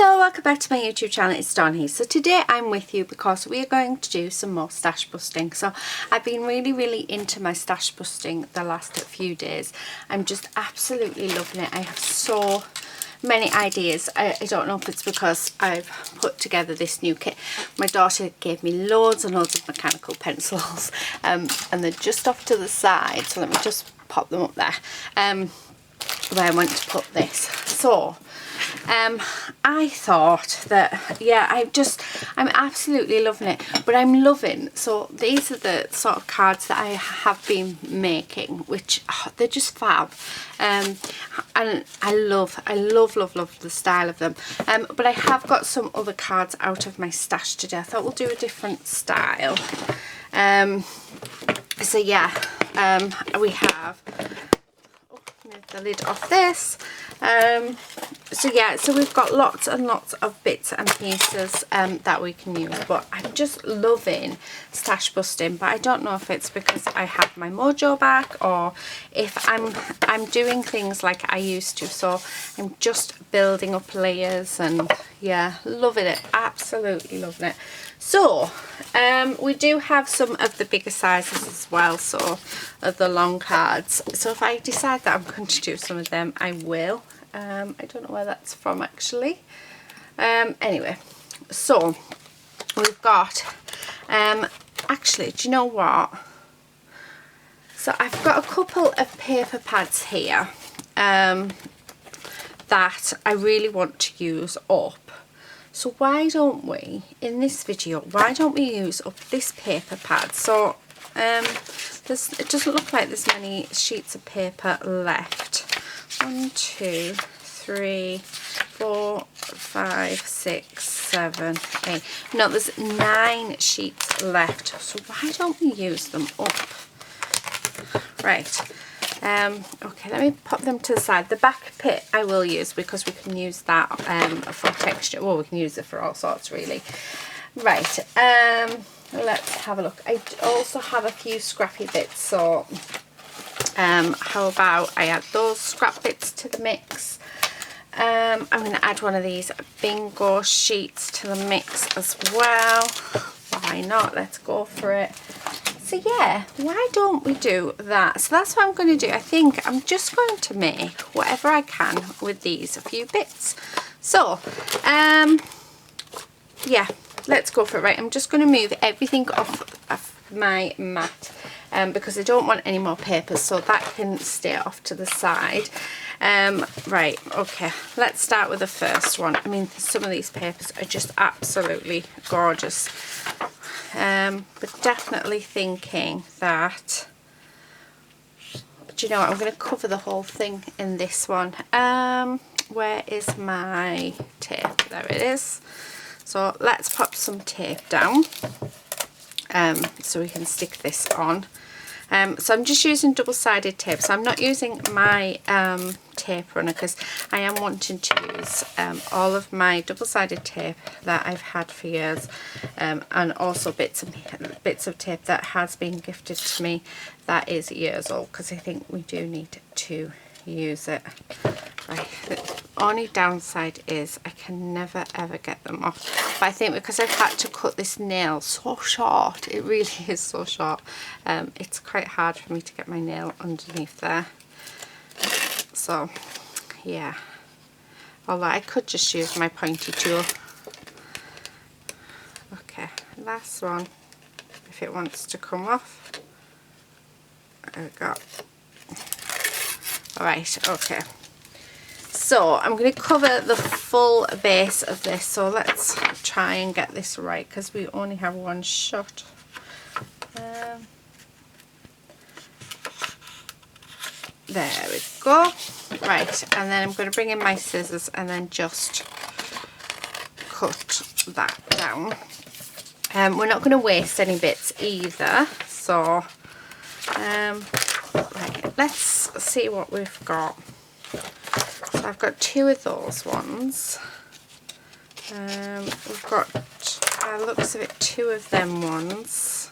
Hello, welcome back to my YouTube channel. It's Dawn here. So today I'm with you because we are going to do some more stash busting. So I've been really into my stash busting the last few days. I'm just absolutely loving it. I have so many ideas. I don't know if it's because I've put together this new kit. My daughter gave me loads and loads of mechanical pencils and they're just off to the side. So let me just pop them up there where I want to put this. So I thought that, yeah, I'm absolutely loving it, but I'm loving, so these are the sort of cards that I have been making, which they're just fab, and I love the style of them, but I have got some other cards out of my stash today. I thought we'll do a different style, so yeah, we have, move the lid off this, so yeah, so we've got lots and lots of bits and pieces that we can use, but I'm just loving stash busting. But I don't know if it's because I have my mojo back or if I'm doing things like I used to, so I'm just building up layers, and yeah, loving it, absolutely loving it. So we do have some of the bigger sizes as well, so of the long cards, so if I decide that I'm going to do some of them, I will. I don't know where that's from actually. Anyway, so we've got actually, do you know what, so I've got a couple of paper pads here that I really want to use up. So why don't we, in this video, why don't we use up this paper pad? So it doesn't look like there's many sheets of paper left. 1, 2, 3, 4, 5, 6, 7, 8. No, there's 9 sheets left. So why don't we use them up? Right. Okay, let me pop them to the side. The back bit I will use because we can use that for texture. Well, we can use it for all sorts really. Right. Let's have a look. I also have a few scrappy bits, so how about I add those scrap bits to the mix. I'm going to add one of these bingo sheets to the mix as well. Why not? Let's go for it. So yeah, why don't we do that? So that's what I'm going to do. I think I'm just going to make whatever I can with these, a few bits. So yeah, let's go for it. Right, I'm just going to move everything off of my mat because I don't want any more papers, so that can stay off to the side. Right, okay, let's start with the first one. I mean, some of these papers are just absolutely gorgeous, but definitely thinking that, do you know what, I'm going to cover the whole thing in this one. Where is my tape? There it is. So let's pop some tape down so we can stick this on. So I'm just using double-sided tape, so I'm not using my tape runner because I am wanting to use all of my double-sided tape that I've had for years, and also bits of tape that has been gifted to me that is years old, because I think we do need to use it. Right, the only downside is I can never ever get them off, but I think because I've had to cut this nail so short, it really is so short, it's quite hard for me to get my nail underneath there. So yeah, although I could just use my pointy tool. Okay, last one, if it wants to come off. There we go. Alright, okay. So I'm going to cover the full base of this, so let's try and get this right because we only have one shot. There we go. Right, and then I'm going to bring in my scissors and then just cut that down. We're not going to waste any bits either, so right, let's see what we've got. So I've got 2 of those ones. We've got, looks of it, 2 of them ones.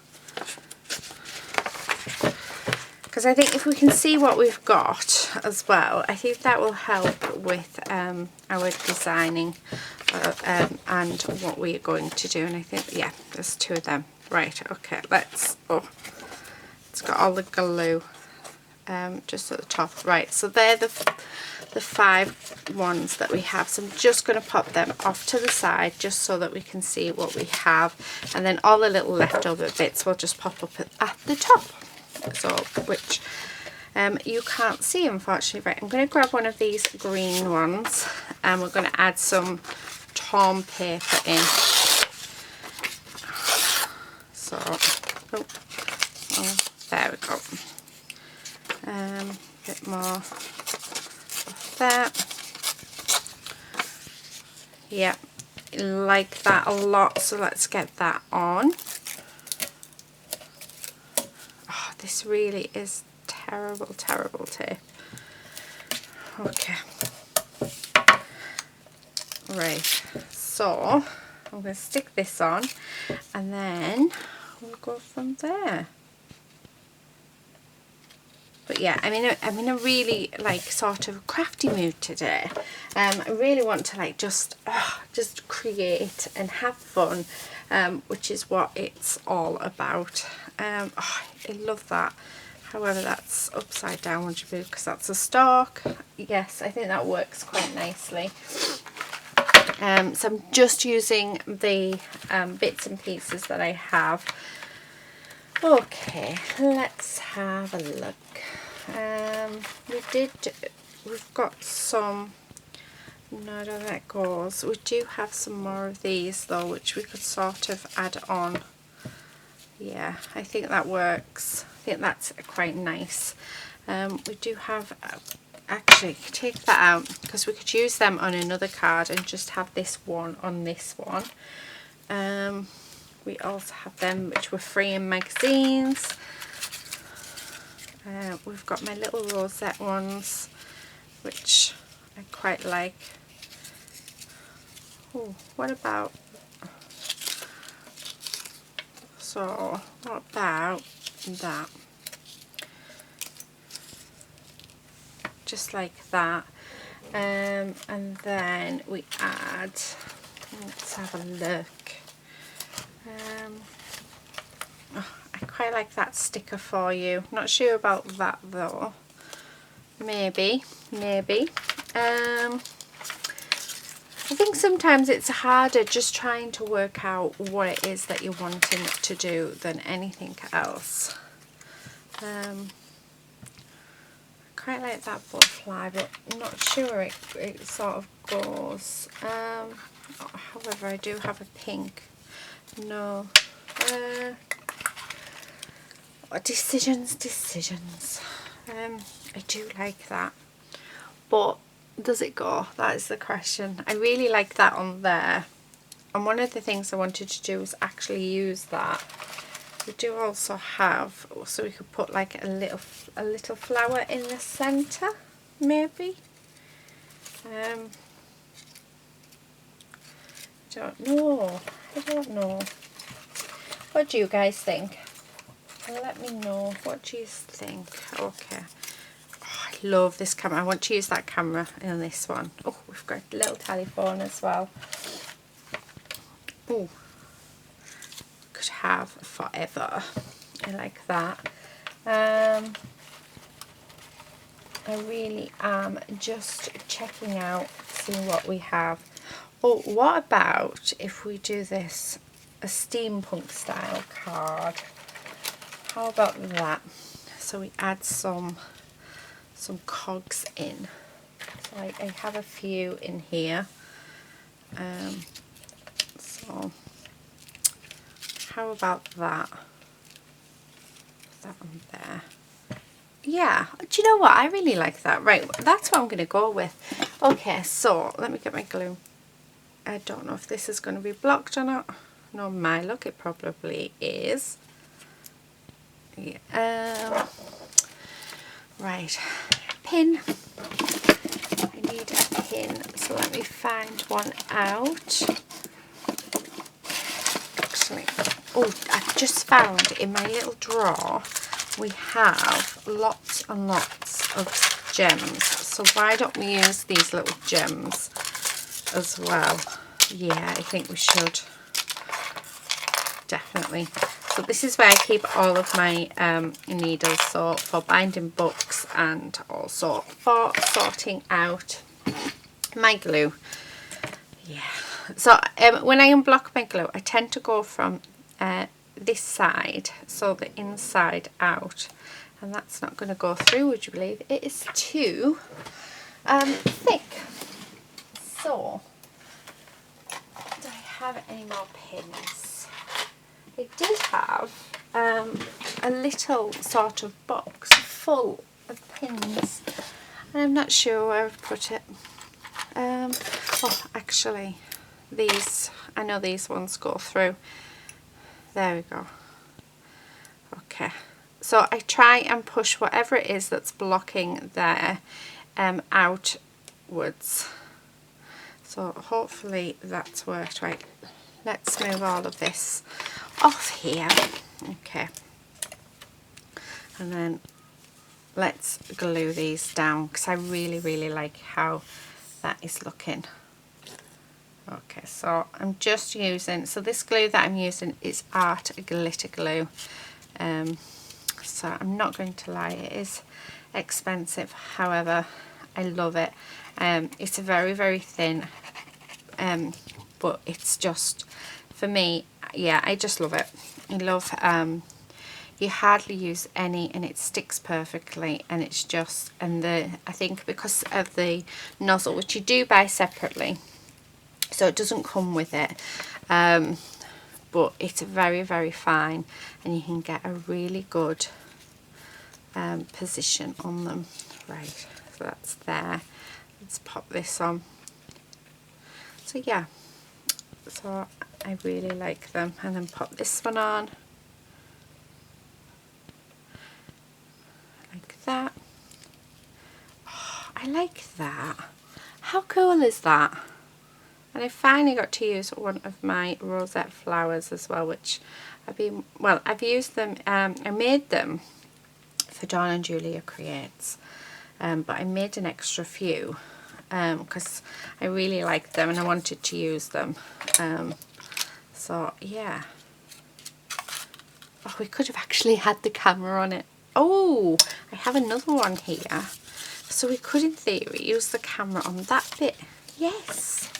Because I think if we can see what we've got as well, I think that will help with our designing and what we're going to do. And I think, yeah, there's 2 of them. Right, okay, it's got all the glue just at the top. Right, so they're the 5 ones that we have. So I'm just going to pop them off to the side just so that we can see what we have. And then all the little leftover bits will just pop up at the top. So, which you can't see, unfortunately. Right, I'm going to grab one of these green ones and we're going to add some torn paper in. So, there we go. A bit more of that. Yeah, like that a lot, so let's get that on. Oh, this really is terrible tape. Okay. Right, so I'm going to stick this on and then we'll go from there. But yeah, I'm in a really like sort of crafty mood today. I really want to like just create and have fun, which is what it's all about. I love that. However, that's upside down, would you believe, because that's a stalk. Yes, I think that works quite nicely. So I'm just using the bits and pieces that I have. Okay, let's have a look. We've got some, no, that goes. We do have some more of these though, which we could sort of add on. Yeah, I think that works. I think that's quite nice. We do have, actually take that out because we could use them on another card and just have this one on this one. We also have them which were free in magazines. We've got my little rosette ones, which I quite like. Oh, what about that? Just like that. And then we add, let's have a look. I quite like that sticker for you. Not sure about that though. Maybe. I think sometimes it's harder just trying to work out what it is that you're wanting it to do than anything else. I quite like that butterfly, but I'm not sure it sort of goes. However, I do have a pink. No. Decisions. I do like that, but does it go? That is the question. I really like that on there, and one of the things I wanted to do was actually use that. We do also have, so we could put like a little flower in the center, maybe. I don't know. What do you guys think? Let me know. What do you think? Okay. Oh, I love this camera. I want to use that camera in this one. Oh, we've got a little telephone as well. Oh, could have forever. I like that. I really am just checking out, seeing what we have. Oh, what about if we do this, a steampunk style card? How about that? So we add some cogs in. So I have a few in here. So how about that? That one there. Yeah, do you know what? I really like that. Right, that's what I'm going to go with. Okay, so let me get my glue. I don't know if this is going to be blocked or not. No, my look, it probably is. Yeah. Right, pin. I need a pin, so let me find one out. Actually, oh, I've just found in my little drawer we have lots and lots of gems. So why don't we use these little gems as well? yeah, I think we should. Definitely. So this is where I keep all of my needles, so for binding books and also for sorting out my glue. Yeah. So when I unblock my glue, I tend to go from this side, so the inside out, and that's not going to go through, would you believe? It is too thick. So, do I have any more pins? I did have a little sort of box full of pins, and I'm not sure where I've put it. Oh, actually, these, I know these ones go through. There we go. Okay, so I try and push whatever it is that's blocking there outwards. So hopefully that's worked. Right, let's move all of this off here. Okay, and then let's glue these down because I really like how that is looking. Okay, so I'm just using, so this glue that I'm using is Art Glitter Glue. So I'm not going to lie, it is expensive, however I love it. It's very thin, but it's just, for me, yeah, I just love it. I love, you hardly use any and it sticks perfectly, and it's just, and I think because of the nozzle, which you do buy separately, so it doesn't come with it, but it's very fine, and you can get a really good position on them. Right, so that's there. Let's pop this on. So yeah, so I really like them. And then pop this one on like that. Oh, I like that. How cool is that? And I finally got to use one of my rosette flowers as well, which I've used them, I made them for Dawn and Julia Creates, but I made an extra few because I really liked them and I wanted to use them. So yeah. Oh, we could have actually had the camera on it. Oh, I have another one here. So we could, in theory, use the camera on that bit. Yes.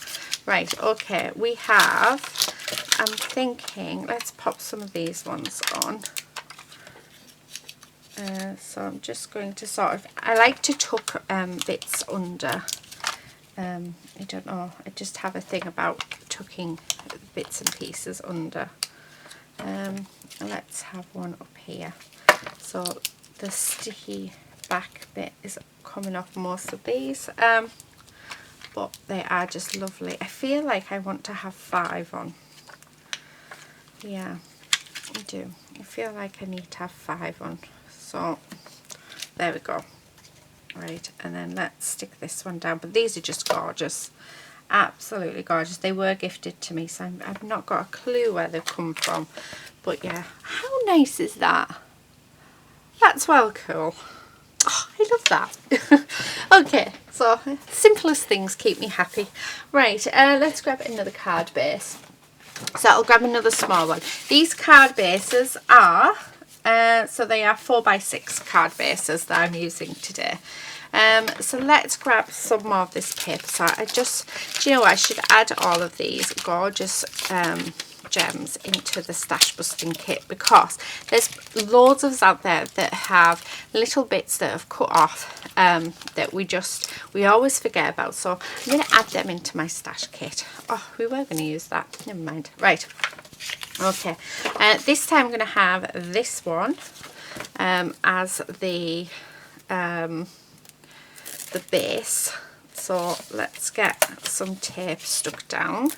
Right, okay, we have, I'm thinking, let's pop some of these ones on. So I'm just going to sort of, I like to tuck bits under. I don't know, I just have a thing about tucking bits and pieces under. Let's have one up here. So the sticky back bit is coming off most of these. But they are just lovely. I feel like I want to have 5 on. Yeah, I do. I feel like I need to have 5 on. So there we go. Right, and then let's stick this one down. But these are just gorgeous. Absolutely gorgeous. They were gifted to me, so I've not got a clue where they've come from. But yeah, how nice is that? That's well cool. Oh, I love that. Okay, so simplest things keep me happy. Right, let's grab another card base. So I'll grab another small one. These card bases are, so they are 4x6 card bases that I'm using today. So let's grab some more of this paper. So I just, do you know what, I should add all of these gorgeous gems into the stash busting kit, because there's loads of us out there that have little bits that have cut off that we always forget about. So I'm going to add them into my stash kit. Oh, we were going to use that, never mind. Right, okay, this time I'm going to have this one as the base. So let's get some tape stuck down.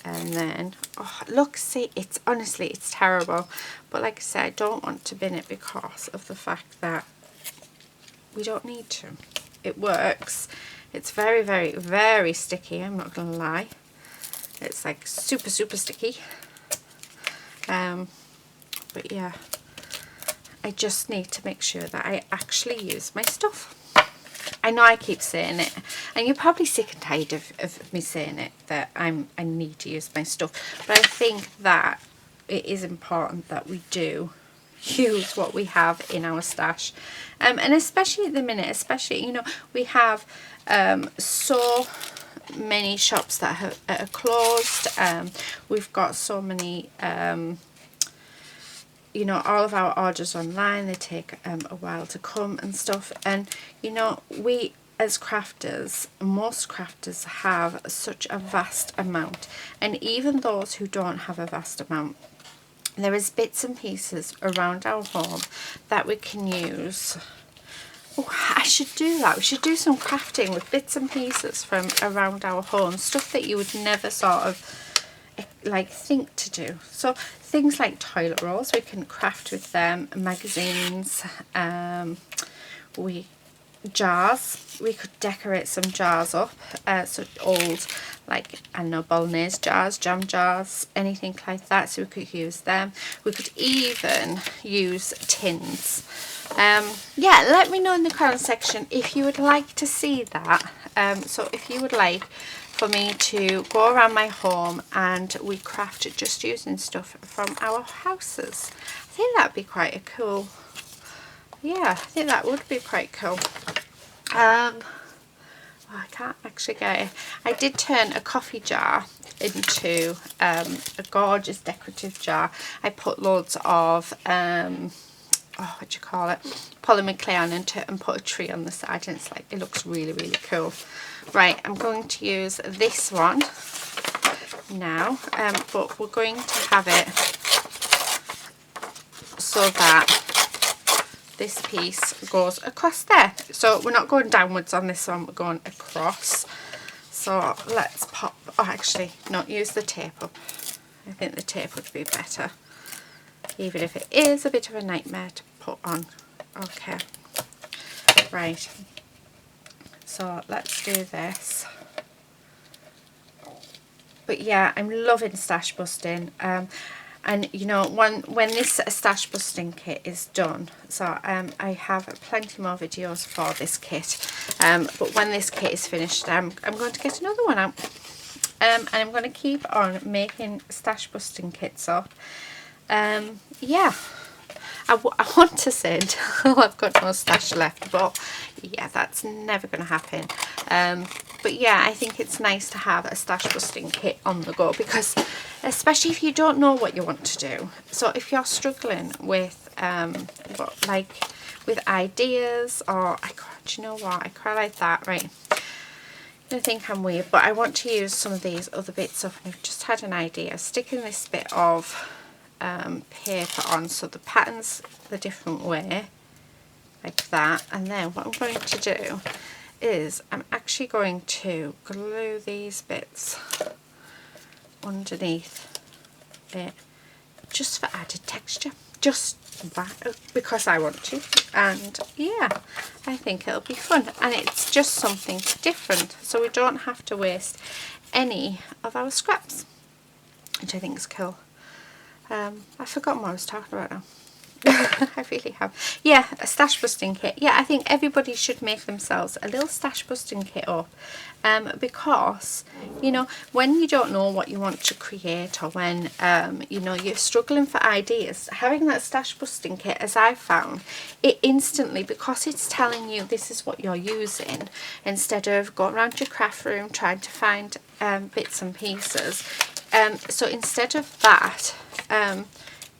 And then, oh look, see, it's honestly, it's terrible, but like I said, I don't want to bin it because of the fact that we don't need to. It works. It's very sticky, I'm not gonna lie. It's like super sticky. But yeah, I just need to make sure that I actually use my stuff. I know I keep saying it, and you're probably sick and tired of me saying it, that I need to use my stuff, but I think that it is important that we do use what we have in our stash, and especially at the minute, especially, you know, we have so many shops that are closed. We've got so many you know, all of our orders online, they take a while to come and stuff, and you know, we as crafters, most crafters have such a vast amount, and even those who don't have a vast amount, there is bits and pieces around our home that we can use. Oh, I should do that. We should do some crafting with bits and pieces from around our home, stuff that you would never sort of like think to do. So things like toilet rolls, we can craft with them. Magazines, jars, we could decorate some jars up, so old, like, I don't know, bolognese jars, jam jars, anything like that, so we could use them. We could even use tins. Yeah, let me know in the comment section if you would like to see that. So if you would like for me to go around my home and we craft just using stuff from our houses, I think that'd be quite a cool, yeah, I think that would be quite cool. Well, I can't actually get it. I did turn a coffee jar into a gorgeous decorative jar. I put loads of oh, what do you call it, polymer clay on into it and put a tree on the side, and it's like, it looks really, really cool. Right, I'm going to use this one now, but we're going to have it so that this piece goes across there. So we're not going downwards on this one, we're going across. So let's pop, oh actually, not use the tape up. I think the tape would be better, even if it is a bit of a nightmare to put on. Okay, right, so let's do this. But yeah, I'm loving stash busting, and you know, when this stash busting kit is done, so I have plenty more videos for this kit, but when this kit is finished, I'm going to get another one out, and I'm going to keep on making stash busting kits up. Yeah, I want to say until I've got no stash left, but yeah, that's never going to happen. But yeah, I think it's nice to have a stash busting kit on the go, because especially if you don't know what you want to do. So if you're struggling with with ideas, or do you know what, I quite like that, right? I think I'm weird, but I want to use some of these other bits of, I've just had an idea, sticking this bit of paper on so the pattern's the different way, like that, and then what I'm going to do is I'm actually going to glue these bits underneath it just for added texture, just that, because I want to, and yeah, I think it'll be fun, and it's just something different, so we don't have to waste any of our scraps, which I think is cool. I've forgotten what I was talking about now. I really have. Yeah, a stash busting kit. Yeah, I think everybody should make themselves a little stash busting kit up, because, you know, when you don't know what you want to create, or when you know, you're struggling for ideas, having that stash busting kit, as I've found, it instantly, because it's telling you this is what you're using, instead of going around your craft room trying to find bits and pieces, so instead of that,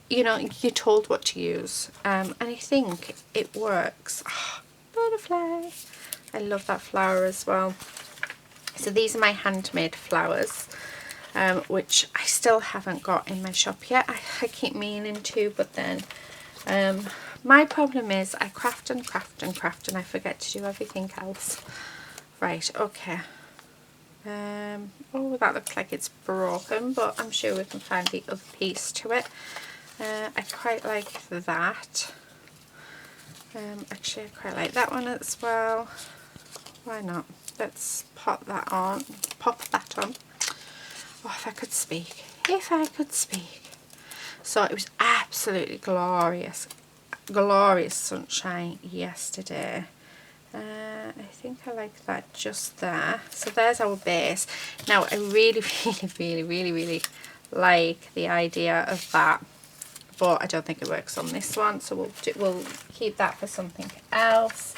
you know, you're told what to use, and I think it works. Oh, butterfly, I love that flower as well. So these are my handmade flowers, which I still haven't got in my shop yet. I keep meaning to, but then my problem is I craft and craft and craft and I forget to do everything else. Right, okay. Oh, that looks like it's broken, but I'm sure we can find the other piece to it. I quite like that. Actually, I quite like that one as well. Why not? Let's pop that on. Pop that on. Oh, if I could speak. If I could speak. So it was absolutely glorious. Glorious sunshine yesterday. I think I like that just there. So there's our base. Now I really like the idea of that, but I don't think it works on this one, so we'll keep that for something else.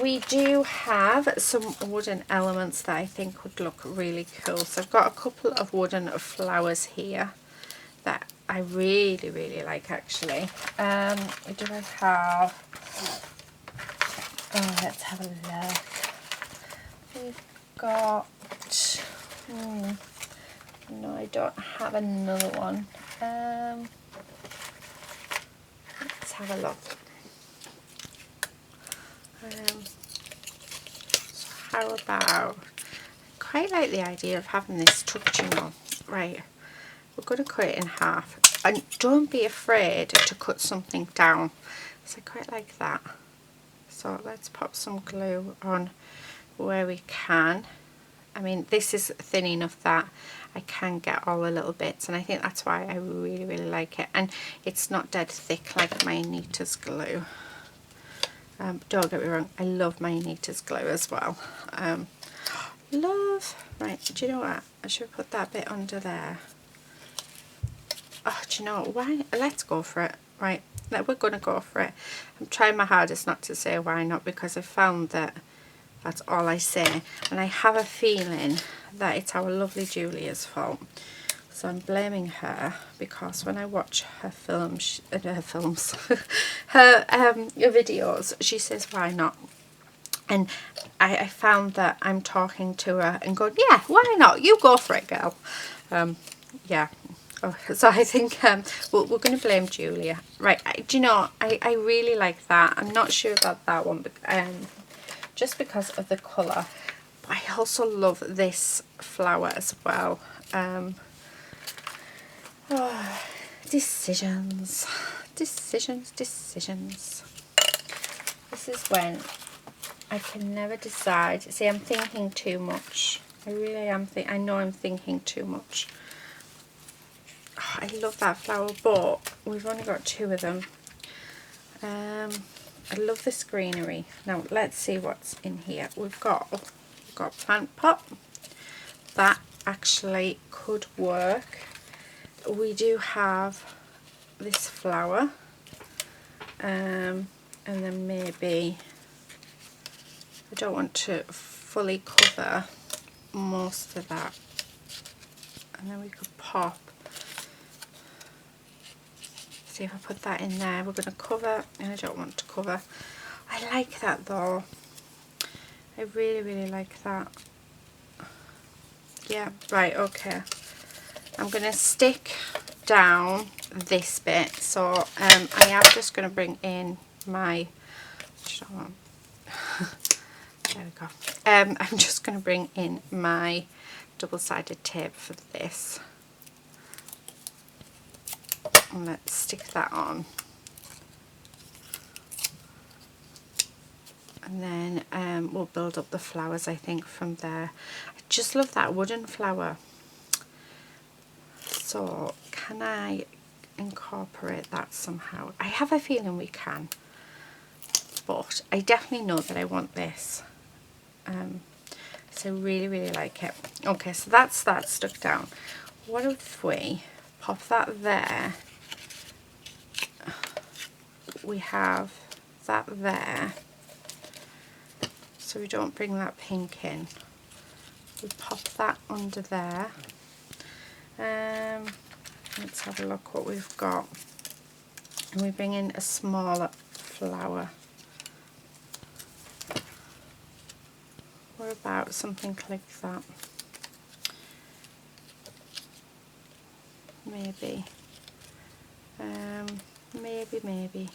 We do have some wooden elements that I think would look really cool. So I've got a couple of wooden flowers here that I really like actually. Do I have... Oh, let's have a look. We've got... no, I don't have another one. Let's have a look. So how about... I quite like the idea of having this tucked, you know. Right, we're going to cut it in half. And don't be afraid to cut something down. So I quite like that. So let's pop some glue on where we can. I mean, this is thin enough that I can get all the little bits, and I think that's why I really like it. And it's not dead thick like my Anita's glue. Don't get me wrong, I love my Anita's glue as well. Right, do you know what? I should put that bit under there. Oh, do you know what? Why? Let's go for it. Right, we're going to go for it. I'm trying my hardest not to say why not, because I found that that's all I say, and I have a feeling that it's our lovely Julia's fault. So I'm blaming her, because when I watch her films, her videos, she says why not, and I found that I'm talking to her and going, yeah, why not, you go for it, girl. Yeah. Oh, so I think we're going to blame Julia. Right, do you know, I really like that. I'm not sure about that one, but, just because of the colour. But I also love this flower as well. Decisions. This is when I can never decide. See, I'm thinking too much. I really am. I know I'm thinking too much. Oh, I love that flower, but we've only got 2 of them. I love this greenery. Now let's see what's in here. We've got plant pot. That actually could work. We do have this flower, and then maybe I don't want to fully cover most of that, and then we could pop. See if I put that in there. We're going to cover, and I don't want to cover. I like that though. I really like that. Yeah, right, okay. I'm going to stick down this bit. So I am just going to bring in my... There we go. I'm just going to bring in my double-sided tape for this. And let's stick that on. And then we'll build up the flowers, I think, from there. I just love that wooden flower. So can I incorporate that somehow? I have a feeling we can, but I definitely know that I want this. So I really like it. Okay, so that's that stuck down. What if we pop that there? We have that there, so we don't bring that pink in. We pop that under there. Let's have a look what we've got, and we bring in a smaller flower. What about something like that? Maybe. Maybe.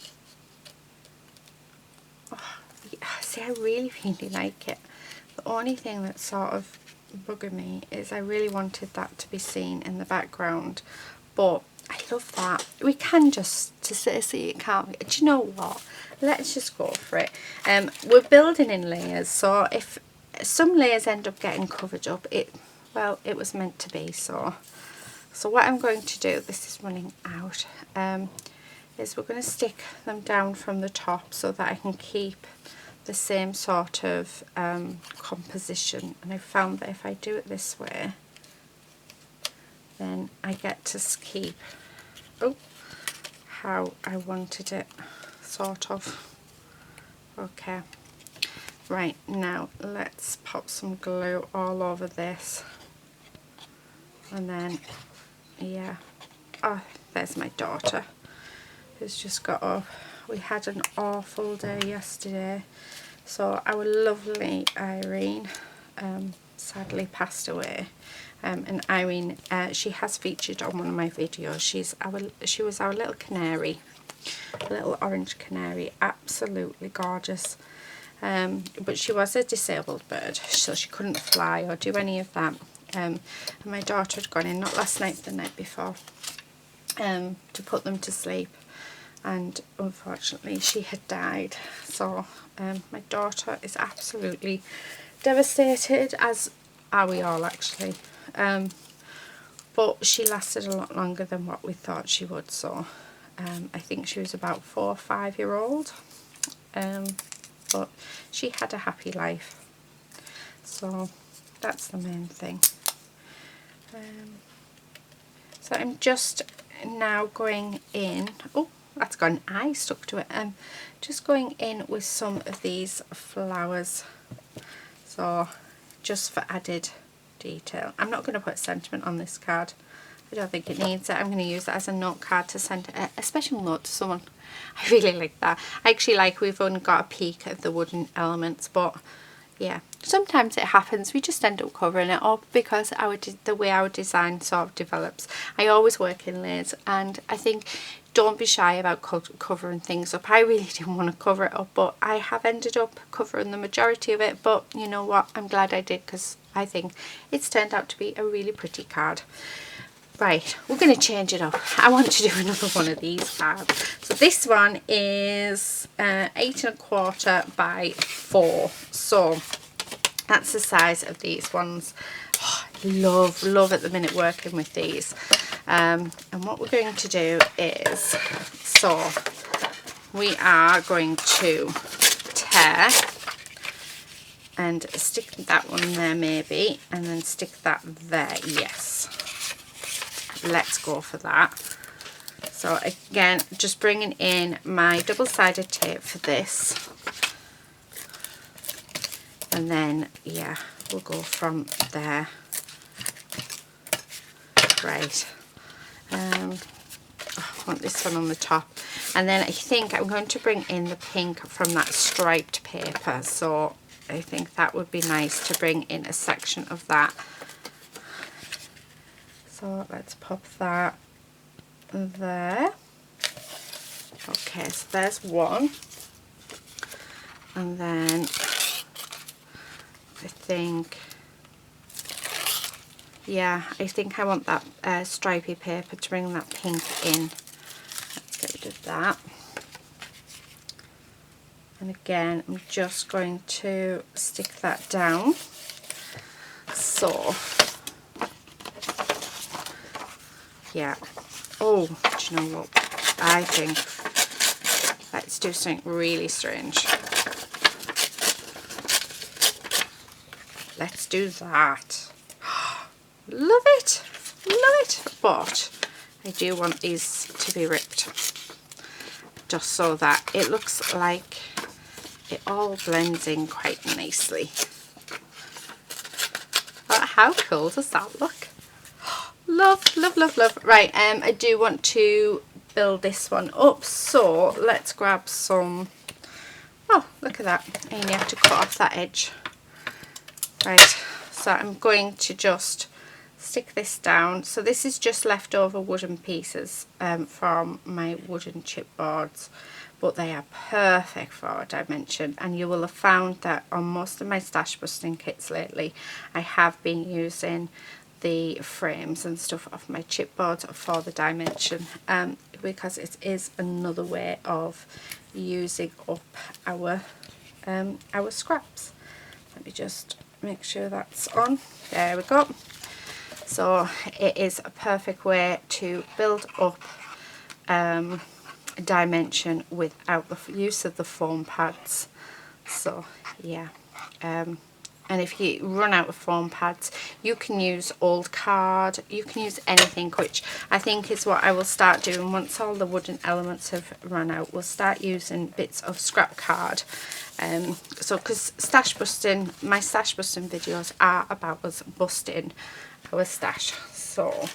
Oh, yeah, see, I really like it. The only thing that sort of buggered me is I really wanted that to be seen in the background, but I love that. We can just see it, can't we? Do you know what? Let's just go for it. We're building in layers, so if some layers end up getting covered up, it was meant to be. So what I'm going to do, this is running out, is we're going to stick them down from the top so that I can keep the same sort of composition, and I found that if I do it this way, then I get to keep how I wanted it, sort of. Okay, right, now let's pop some glue all over this, and then yeah, oh, there's my daughter who's just got up. We had an awful day yesterday, so our lovely Irene sadly passed away. And Irene, she has featured on one of my videos. She was our little canary, a little orange canary, absolutely gorgeous. But she was a disabled bird, so she couldn't fly or do any of that. And my daughter had gone in, not last night, the night before, to put them to sleep, and unfortunately she had died. So my daughter is absolutely devastated, as are we all actually. But she lasted a lot longer than what we thought she would, so I think she was about 4 or 5 year old, but she had a happy life, so that's the main thing. So I'm just now going in, oh, that's got an eye stuck to it, just going in with some of these flowers, so just for added detail. I'm not going to put sentiment on this card, I don't think it needs it. I'm going to use that as a note card to send a special note to someone. I really like that. I actually like, we've only got a peek of the wooden elements, but yeah, sometimes it happens, we just end up covering it up because the way our design sort of develops. I always work in layers, and I think don't be shy about covering things up. I really didn't want to cover it up, but I have ended up covering the majority of it, but you know what, I'm glad I did, because I think it's turned out to be a really pretty card. Right, we're going to change it up. I want to do another one of these cards. So this one is 8 1/4 by 4. So that's the size of these ones. Oh, love at the minute working with these. And what we're going to do is, so we are going to tear and stick that one there maybe, and then stick that there. Yes. Let's go for that. So again, just bringing in my double-sided tape for this, and then yeah, we'll go from there. Right, I want this one on the top, and then I think I'm going to bring in the pink from that striped paper, so I think that would be nice to bring in a section of that. So let's pop that there. Okay, so there's one, and then I think, yeah, I think I want that stripy paper to bring that pink in. Let's get rid of that. And again, I'm just going to stick that down. So yeah, oh, do you know what, I think let's do something really strange. Let's do that. Love it, but I do want these to be ripped, just so that it looks like it all blends in quite nicely. But how cool does that look? Love. Right, I do want to build this one up, so let's grab some, oh, look at that, and you have to cut off that edge. Right, so I'm going to just stick this down. So this is just leftover wooden pieces from my wooden chipboards, but they are perfect for our dimension, and you will have found that on most of my stash busting kits lately I have been using the frames and stuff off my chipboard for the dimension, because it is another way of using up our scraps. Let me just make sure that's on. There we go. So it is a perfect way to build up a dimension without the use of the foam pads. So yeah, and if you run out of foam pads, you can use old card, you can use anything, which I think is what I will start doing once all the wooden elements have run out. We'll start using bits of scrap card. So because stash busting, my stash busting videos are about us busting our stash. So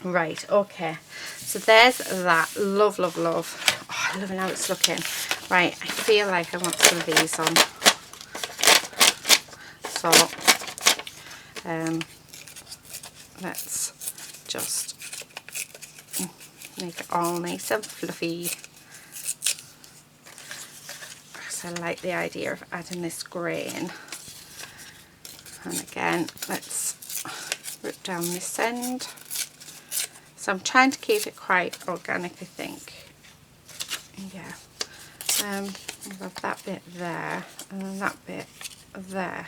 right, okay, so there's that. Love, love, love. Oh, I love how it's looking. Right, I feel like I want some of these on. So let's just make it all nice and fluffy, because I like the idea of adding this grain. And again, let's rip down this end. So I'm trying to keep it quite organic, I think. Yeah. I'll have that bit there and then that bit there.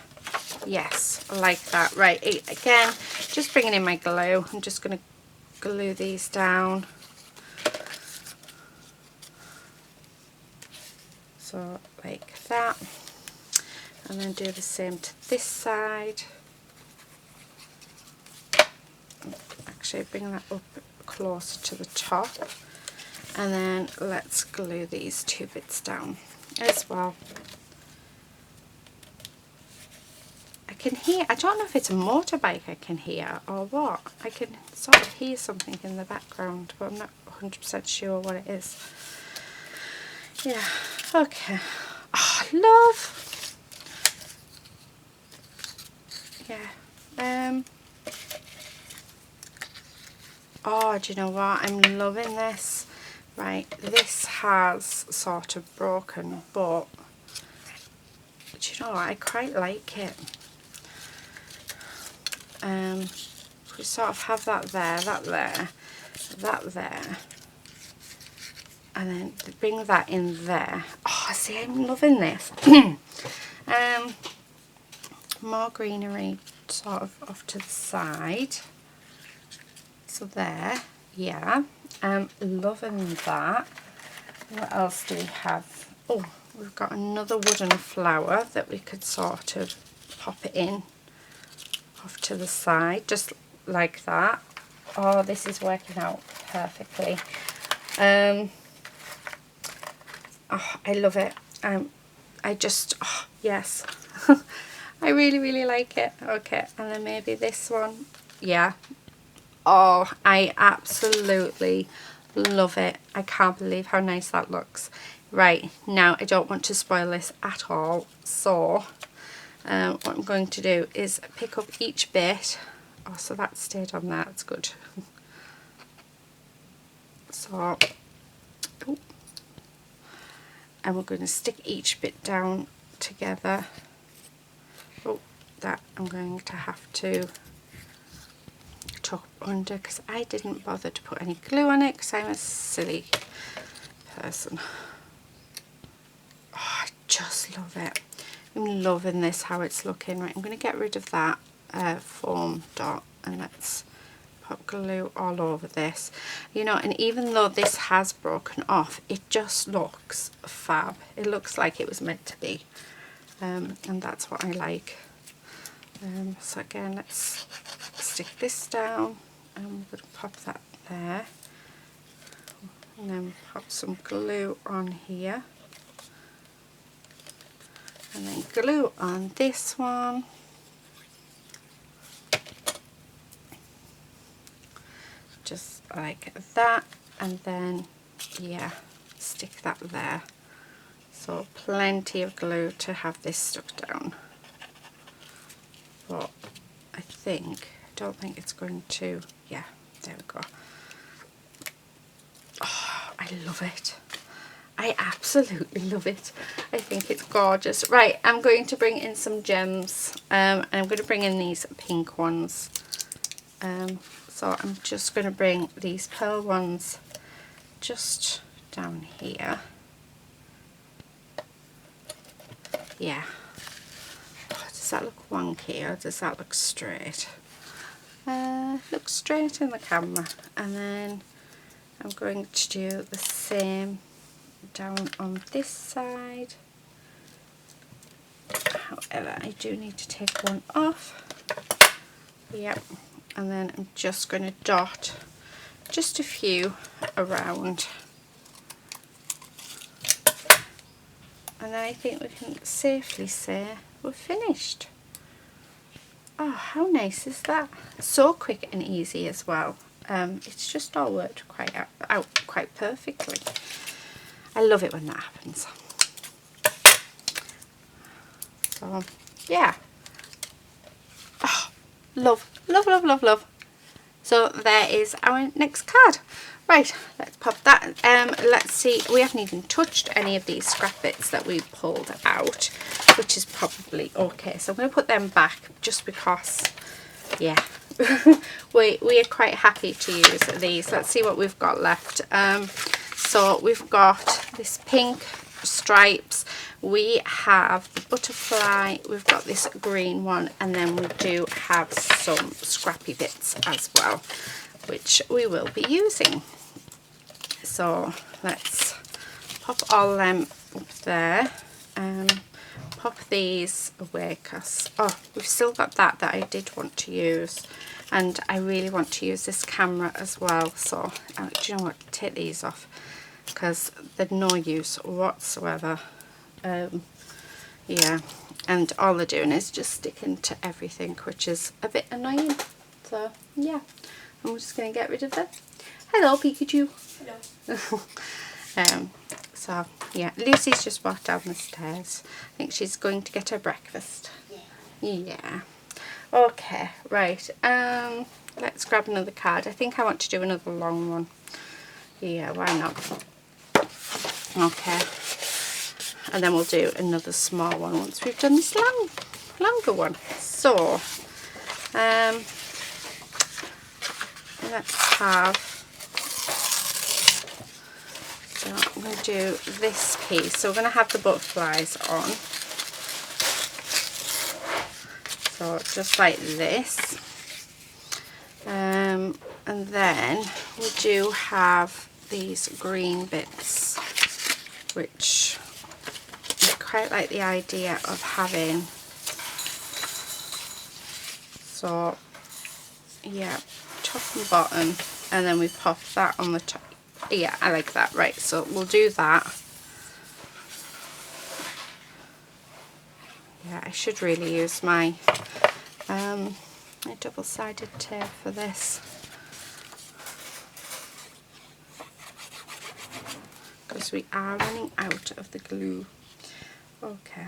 Yes, I like that. Right, again, just bringing in my glue. I'm just going to glue these down. So like that. And then do the same to this side. Actually bring that up closer to the top. And then let's glue these two bits down as well. I can hear, I don't know if it's a motorbike I can hear or what. I can sort of hear something in the background, but I'm not 100% sure what it is. Yeah, okay. Oh, love. Yeah. Oh, do you know what? I'm loving this. Right, this has sort of broken, but do you know what? I quite like it. We sort of have that there, that there, that there, and then bring that in there. Oh, see, I'm loving this. More greenery sort of off to the side. So there, yeah. Loving that. What else do we have? Oh, we've got another wooden flower that we could sort of pop it in off to the side, just like that. Oh, this is working out perfectly. Oh, I love it. I just, oh, yes. I really, really like it. Okay, and then maybe this one. Yeah. Oh, I absolutely love it. I can't believe how nice that looks. Right, now I don't want to spoil this at all, so what I'm going to do is pick up each bit. Oh, so that stayed on there, that's good. So, oh, and we're going to stick each bit down together. Oh, that I'm going to have to tuck under because I didn't bother to put any glue on it because I'm a silly person. Oh, I just love it. I'm loving this, how it's looking. Right, I'm going to get rid of that foam dot and let's pop glue all over this. You know, and even though this has broken off, it just looks fab. It looks like it was meant to be, and that's what I like. So again, let's stick this down and we're going to pop that there and then pop some glue on here and then glue on this one. Just like that, and then yeah, stick that there. So plenty of glue to have this stuck down. But I don't think it's going to, yeah, there we go. Oh, I love it. I absolutely love it. I think it's gorgeous. Right, I'm going to bring in some gems. And I'm going to bring in these pink ones. So I'm just going to bring these pearl ones just down here. Yeah. Oh, does that look wonky or does that look straight? Looks straight in the camera. And then I'm going to do the same down on this side. However, I do need to take one off. Yep, and then I'm just going to dot just a few around. And then I think we can safely say we're finished. Oh, how nice is that? So quick and easy as well. It's just all worked out quite perfectly. I love it when that happens. So, yeah. Oh, love, love, love, love, love. So there is our next card. Right, let's pop that. Let's see, we haven't even touched any of these scrap bits that we pulled out, which is probably okay. So I'm going to put them back just because, yeah, we are quite happy to use these. Let's see what we've got left. So we've got this pink stripes, we have the butterfly, we've got this green one, and then we do have some scrappy bits as well, which we will be using. So let's pop all them up there, pop these away because, oh, we've still got that I did want to use, and I really want to use this camera as well. So do you know what, take these off because they're no use whatsoever. Yeah, and all they're doing is just sticking to everything, which is a bit annoying. So yeah, I'm just going to get rid of them. Hello Pikachu. Hello. So yeah, Lucy's just walked down the stairs. I think she's going to get her breakfast. Yeah. Okay, right. Let's grab another card. I think I want to do another long one. Yeah, why not? Okay. And then we'll do another small one once we've done this longer one. So, let's have, so I'm going to do this piece. So we're going to have the butterflies on. So just like this. And then we do have these green bits, which I quite like the idea of having. So yeah, top and bottom, and then we pop that on the top. Yeah, I like that. Right, so we'll do that. Yeah, I should really use my my double-sided tape for this, because we are running out of the glue. Okay,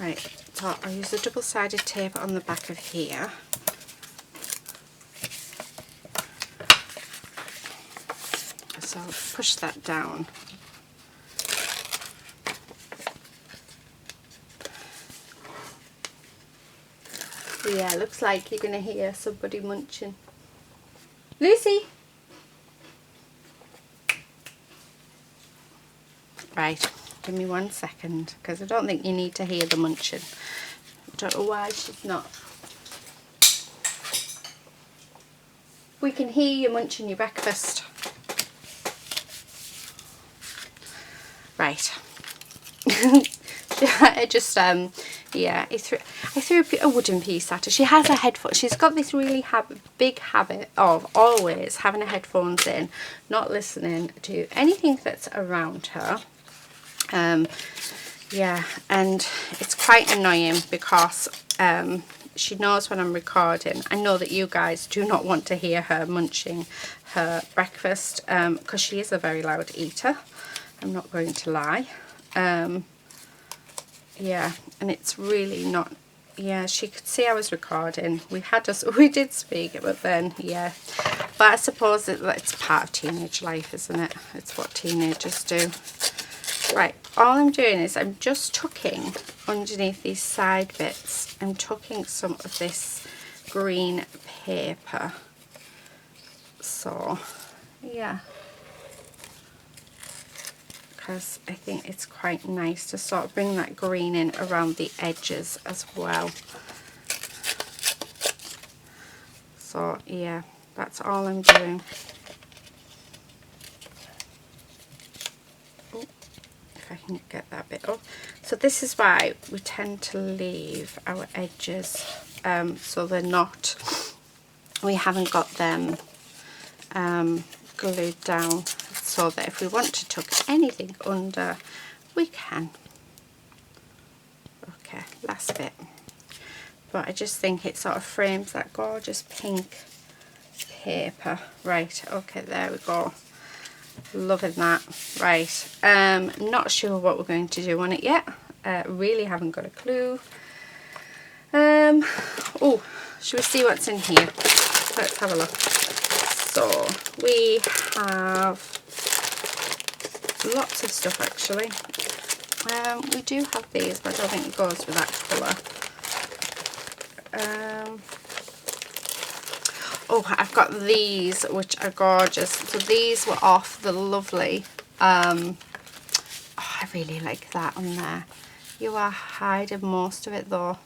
right, so I'll use the double-sided tape on the back of here. So I'll push that down. Yeah, looks like you're going to hear somebody munching. Lucy! Right, give me 1 second, because I don't think you need to hear the munching. I don't know why she's not. We can hear you munching your breakfast. Right. I just yeah, I threw a wooden piece at her. She has a headphone. She's got this really big habit of always having her headphones in, not listening to anything that's around her. Yeah, and it's quite annoying because she knows when I'm recording. I know that you guys do not want to hear her munching her breakfast, because she is a very loud eater. I'm not going to lie. Yeah, and it's really not. Yeah, she could see I was recording. We did speak, but then yeah. But I suppose it's part of teenage life, isn't it? It's what teenagers do. Right, all I'm doing is I'm just tucking underneath these side bits. I'm tucking some of this green paper. So yeah, because I think it's quite nice to sort of bring that green in around the edges as well. So yeah, that's all I'm doing. Ooh, if I can get that bit up. So this is why we tend to leave our edges so they're not, we haven't got them glued down, so that if we want to tuck anything under, we can. Okay, last bit. But I just think it sort of frames that gorgeous pink paper. Right, okay, there we go. Loving that. Right, not sure what we're going to do on it yet. Really haven't got a clue. Oh, should we see what's in here? Let's have a look. So we have lots of stuff actually. We do have these, but I don't think it goes with that colour. Oh, I've got these, which are gorgeous. So these were off the lovely, oh, I really like that on there. You are hiding most of it though.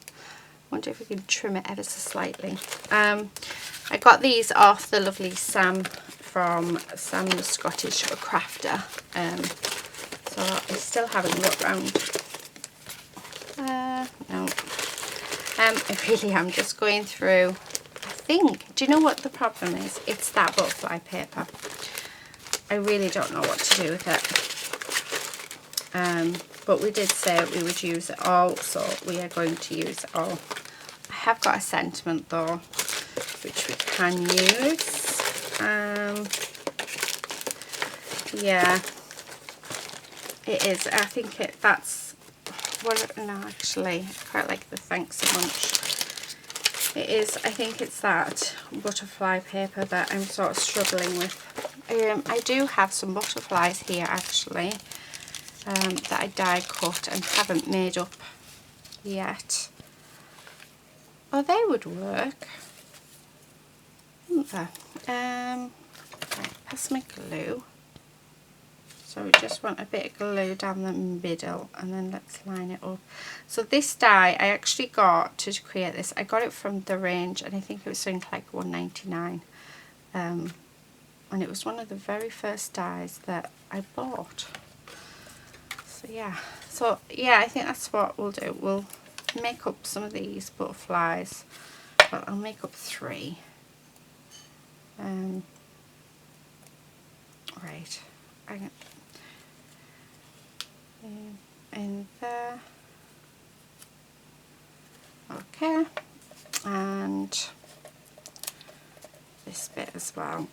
Wonder if we can trim it ever so slightly. I got these off the lovely Sam from Sam the Scottish Crafter. So I still haven't looked round. No. I really am just going through. I think, do you know what the problem is? It's that butterfly paper. I really don't know what to do with it. But we did say we would use it all, so we are going to use it all. I have got a sentiment though, which we can use. Yeah, it is. I think that's what. No, actually, I quite like the Thanks a Bunch. It is. I think it's that butterfly paper that I'm sort of struggling with. I do have some butterflies here actually that I die cut and haven't made up yet. Oh, they would work, wouldn't they? Right, pass my glue. So we just want a bit of glue down the middle, and then let's line it up. So this die I actually got to create this. I got it from the range, and I think it was something like $1.99. And it was one of the very first dies that I bought. So yeah. So yeah, I think that's what we'll do. We'll make up some of these butterflies. Well, I'll make up 3. Right. In there. Okay. And this bit as well.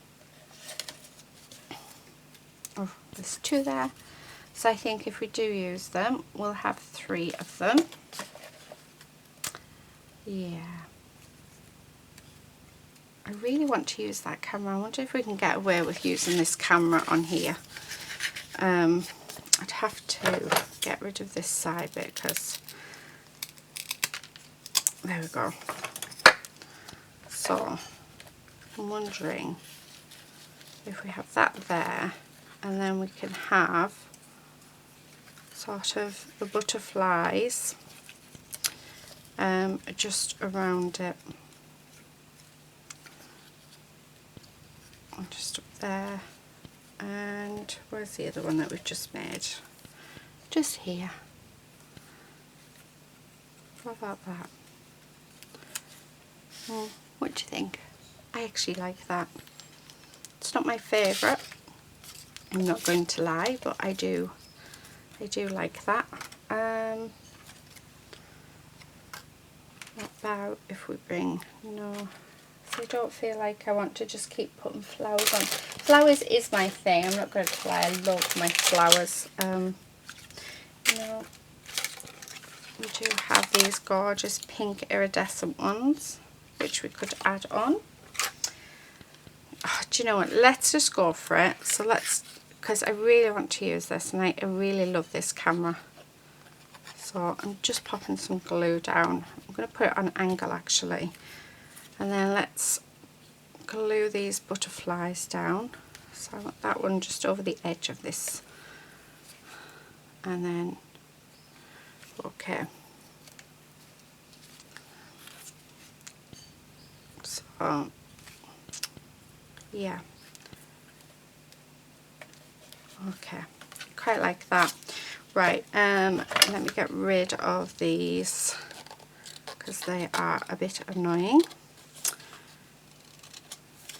Oh, there's 2 there. So I think if we do use them, we'll have 3 of them. Yeah. I really want to use that camera. I wonder if we can get away with using this camera on here. I'd have to get rid of this side bit because there we go. So I'm wondering if we have that there, and then we can have sort of the butterflies just around it. Just up there. And where's the other one that we've just made? Just here. What about that? What do you think? I actually like that. It's not my favourite, I'm not going to lie, but I do like that. What about if we bring, no, so I don't feel like I want to just keep putting flowers on. Flowers is my thing, I'm not going to lie, I love my flowers. You know, we do have these gorgeous pink iridescent ones, which we could add on. Oh, do you know what, let's just go for it. So let's, because I really want to use this, and I really love this camera. So I'm just popping some glue down. I'm going to put it on an angle actually, and then let's glue these butterflies down. So I want that one just over the edge of this, and then okay. So yeah, okay, quite like that. Right, let me get rid of these because they are a bit annoying.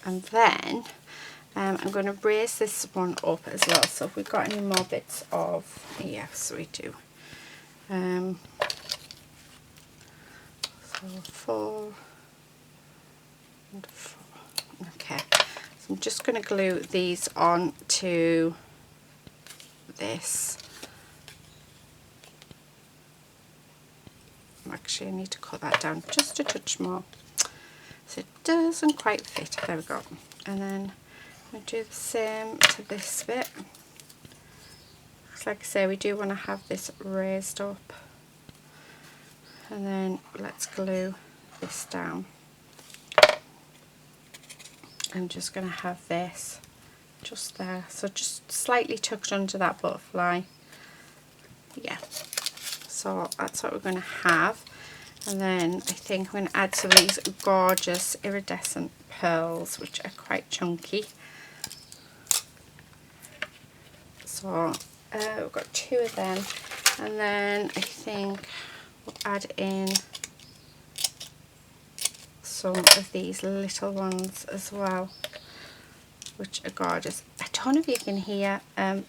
And then I'm going to raise this one up as well. So if we've got any more bits of, yes we do. So 4 and 4. Okay, so I'm just going to glue these on to this. Actually, I need to cut that down just a touch more, so it doesn't quite fit. There we go. And then I'm going to do the same to this bit. Like I say, we do want to have this raised up. And then let's glue this down. I'm just going to have this just there, so just slightly tucked under that butterfly. Yeah, so that's what we're going to have. And then I think I'm going to add some of these gorgeous iridescent pearls, which are quite chunky. So we've got 2 of them, and then I think we'll add in some of these little ones as well, which are gorgeous. I don't know if you can hear,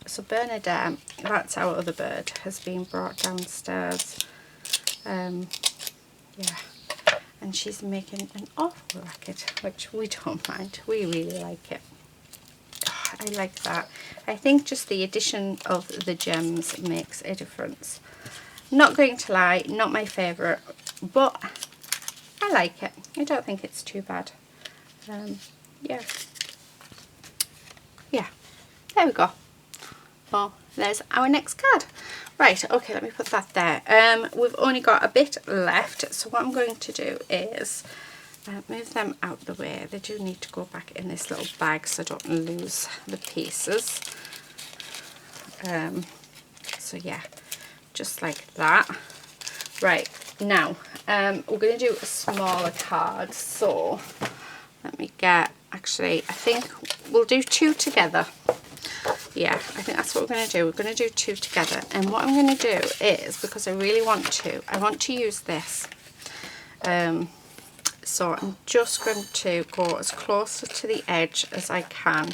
so Bernadette, that's our other bird, has been brought downstairs. Yeah, and she's making an awful racket, which we don't mind. We really like it. Oh, I like that. I think just the addition of the gems makes a difference. Not going to lie, not my favourite, but I like it. I don't think it's too bad. Yeah. Yeah, there we go. Well, there's our next card. Right, okay, let me put that there. We've only got a bit left, so what I'm going to do is move them out the way. They do need to go back in this little bag so I don't lose the pieces. So yeah, just like that. Right, now we're going to do a smaller card, so let me get, actually I think we'll do 2 together. Yeah, I think that's what we're going to do. We're going to do 2 together, and what I'm going to do is, because I really want to, I want to use this. So I'm just going to go as close to the edge as I can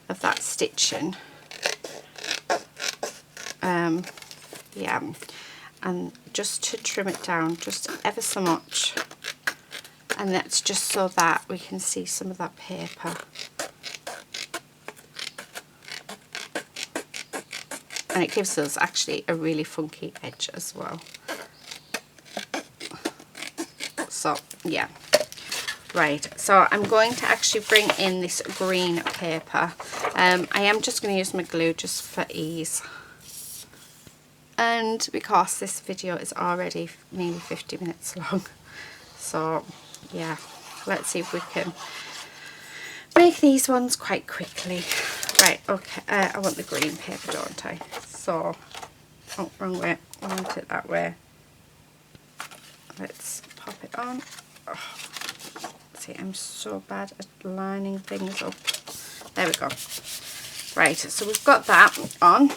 of that stitching. Yeah, and just to trim it down just ever so much, and that's just so that we can see some of that paper. And it gives us actually a really funky edge as well. So yeah, right, so I'm going to actually bring in this green paper. I am just going to use my glue just for ease, and because this video is already nearly 50 minutes long, so yeah, let's see if we can make these ones quite quickly. Right, okay, I want the green paper, don't I? So, oh, wrong way, I want it that way. Let's pop it on. Oh, see, I'm so bad at lining things up. There we go. Right, so we've got that on.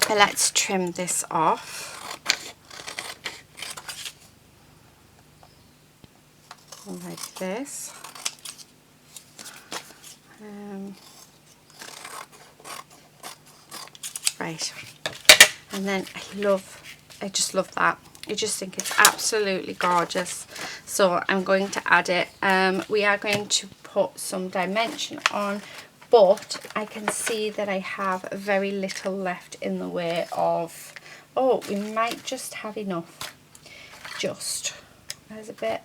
Let's trim this off. Like this. Right, and then I just love that. I just think it's absolutely gorgeous, so I'm going to add it. We are going to put some dimension on, but I can see that I have very little left in the way of, oh, we might just have enough, just, there's a bit,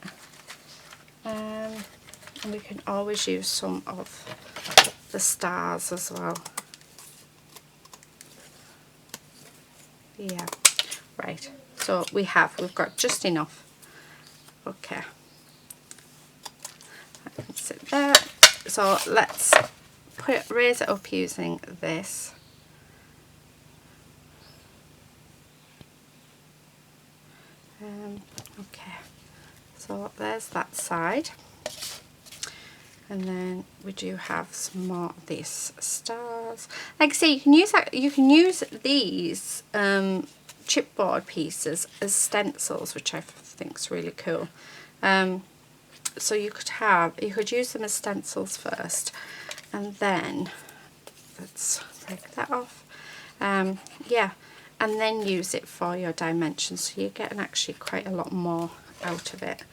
and we can always use some of the stars as well. Yeah, right, so we've got just enough. Okay, that can sit there. So let's raise it up using this. Okay, so there's that side. And then we do have some more of these stars. Like I say, you can use that. You can use these chipboard pieces as stencils, which I think is really cool. So you could use them as stencils first, and then let's break that off. Yeah, and then use it for your dimensions. So you're getting actually quite a lot more out of it.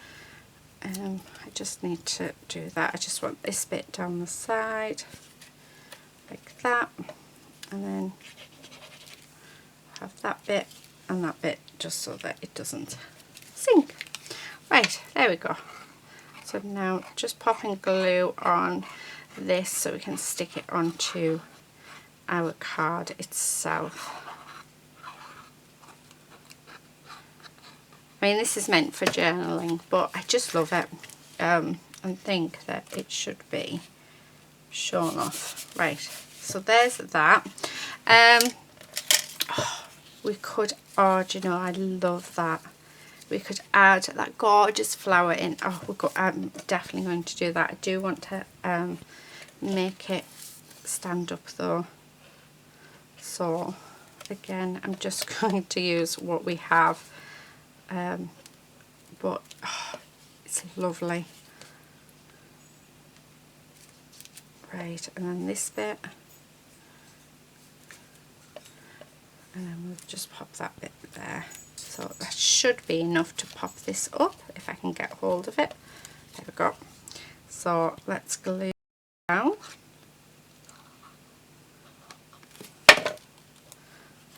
I just need to do that. I just want this bit down the side like that, and then have that bit and that bit just so that it doesn't sink. Right, there we go. So now just popping glue on this so we can stick it onto our card itself. I mean, this is meant for journaling, but I just love it and think that it should be shown off. Right, so there's that. We could, oh, do you know, I love that. We could add that gorgeous flower in. Oh, I'm definitely going to do that. I do want to make it stand up though. So again, I'm just going to use what we have. But oh, it's lovely. Right, and then this bit, and then we'll just pop that bit there. So that should be enough to pop this up if I can get hold of it. There we go. So let's glue down.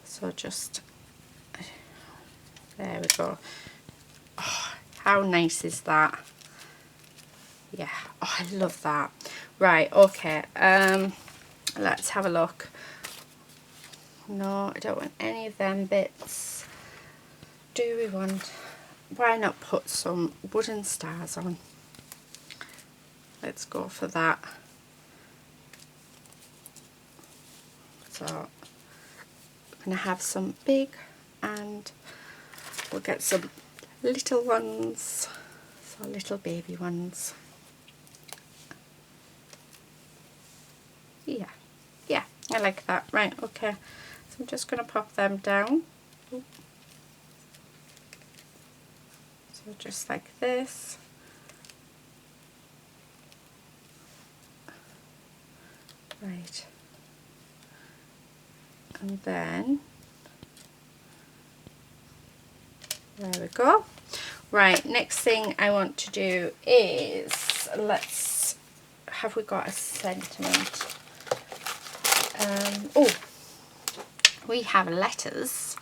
So just, there we go. Oh, how nice is that? Yeah, oh, I love that. Right, okay, let's have a look. No, I don't want any of them bits. Do we want, why not put some wooden stars on? Let's go for that. So I'm going to have some big, and we'll get some little ones, so little baby ones. Yeah, yeah, I like that. Right, okay, so I'm just going to pop them down. So just like this. Right, and then there we go. Right, next thing I want to do is, have we got a sentiment? Oh, we have letters.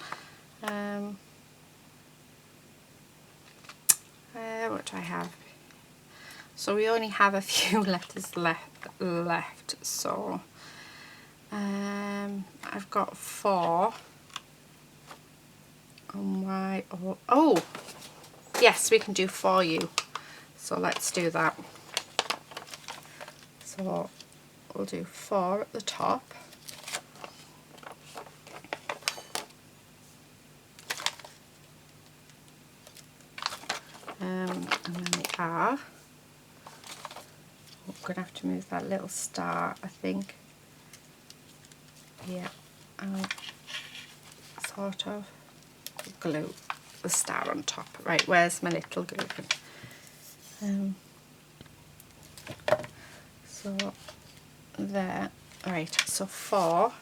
What do I have? So we only have a few letters left. So I've got 4 on my, oh yes, we can do for you. So let's do that. So we'll do 4 at the top. And then the R. I'm going to have to move that little star, I think. Yeah, I'll sort of glue the star on top. Right, where's my little glue gun? So there. Right, so 4,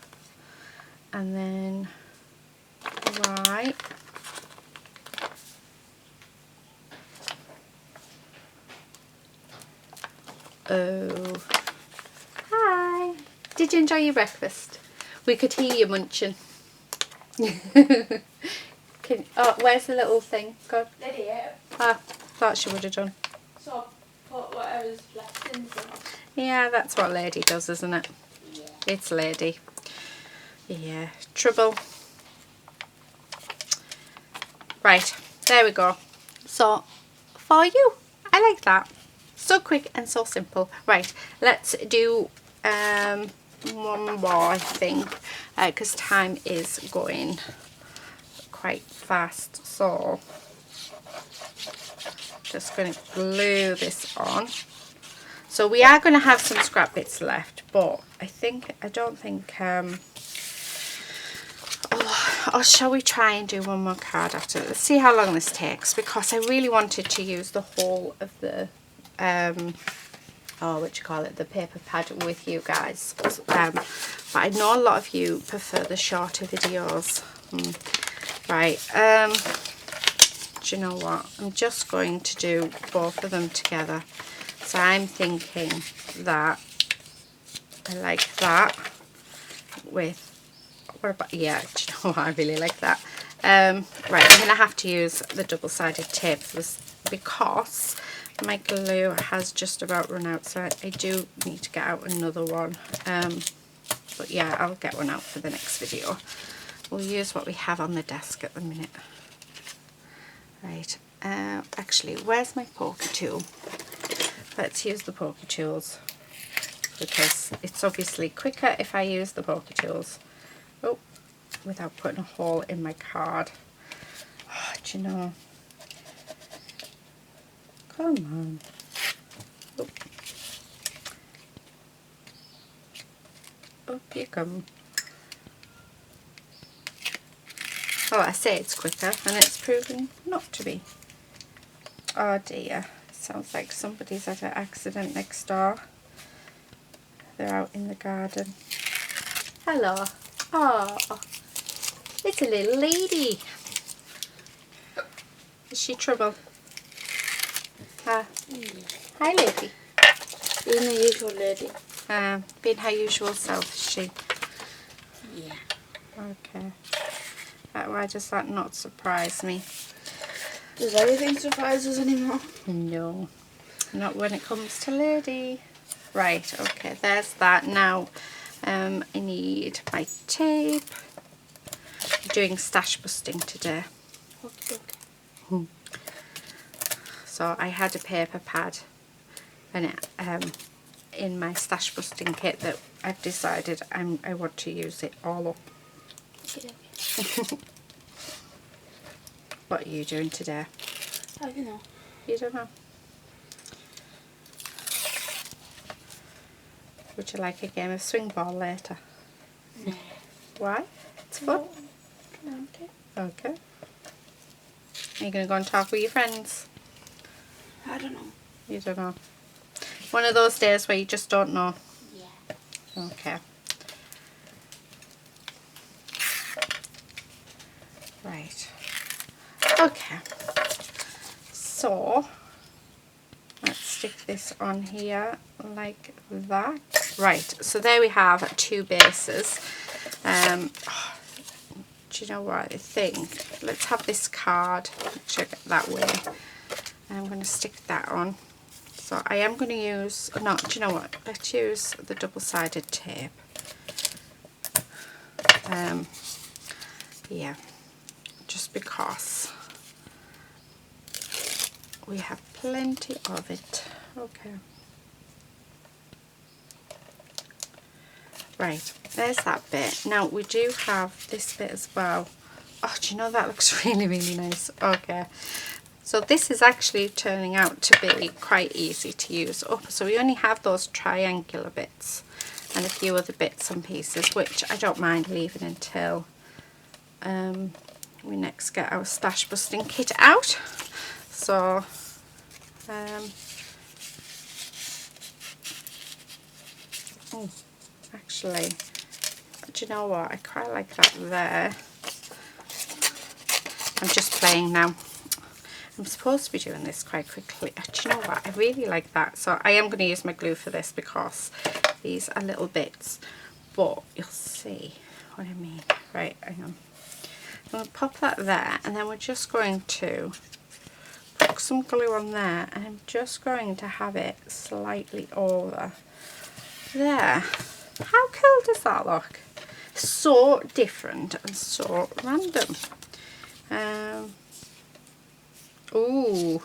and then Y. Oh, hi. Did you enjoy your breakfast? We could hear you munching. Oh, where's the little thing? Go. Ah, thought she would have done. So put whatever's left in them. Yeah, that's what Lady does, isn't it? Yeah. It's Lady. Yeah, trouble. Right, there we go. So, for you. I like that. So quick and so simple. Right, let's do one more, I think, because time is going quite fast. So just going to glue this on. So we are going to have some scrap bits left, but I don't think, or shall we try and do one more card after? Let's see how long this takes, because I really wanted to use the whole of the, the paper pad with you guys. But I know a lot of you prefer the shorter videos. Right, do you know what? I'm just going to do both of them together. So I'm thinking that I like that with, what about, yeah, do you know what? I really like that. Right, I'm going to have to use the double-sided tape for this because my glue has just about run out, so I do need to get out another one. But yeah, I'll get one out for the next video. We'll use what we have on the desk at the minute. Right, actually, where's my poker tool? Let's use the poker tools because it's obviously quicker if I use the poker tools. Oh, without putting a hole in my card. Oh, do you know? Come on. Oh. Up you come. Oh, I say it's quicker and it's proven not to be. Oh dear. Sounds like somebody's had an accident next door. They're out in the garden. Hello. Oh, it's a little lady. Is she trouble? Hi, lady. Being the usual lady. Being her usual self, is she? Yeah. Okay. Why does that not surprise me? Does anything surprise us anymore? No, not when it comes to lady. Right, okay, there's that. Now, I need my tape. I'm doing stash busting today. Okay. So I had a paper pad and in my stash busting kit that I've decided I want to use it all up. Okay. What are you doing today? I don't know. You don't know? Would you like a game of swing ball later? No. Why? It's fun. No. Okay. Are you going to go and talk with your friends? I don't know. You don't know. One of those days where you just don't know. Yeah. Okay. Right. Okay. So, let's stick this on here like that. Right, so there we have two bases. Do you know what I think? Let's have this card. Check it that way. I'm going to stick that on. So I am going to use, no, do you know what? Let's use the double-sided tape. Yeah, just because we have plenty of it. Okay. Right, there's that bit. Now we do have this bit as well. Oh, do you know that looks really, really nice? Okay. So this is actually turning out to be quite easy to use up. So we only have those triangular bits and a few other bits and pieces, which I don't mind leaving until we next get our stash busting kit out. So oh, actually, do you know what? I quite like that there. I'm just playing now. I'm supposed to be doing this quite quickly. Do you know what? I really like that. So I am going to use my glue for this because these are little bits. But you'll see what I mean. Right, hang on. I'm going to pop that there, and then we're just going to put some glue on there, and I'm just going to have it slightly over there. How cool does that look? So different and so random. Ooh,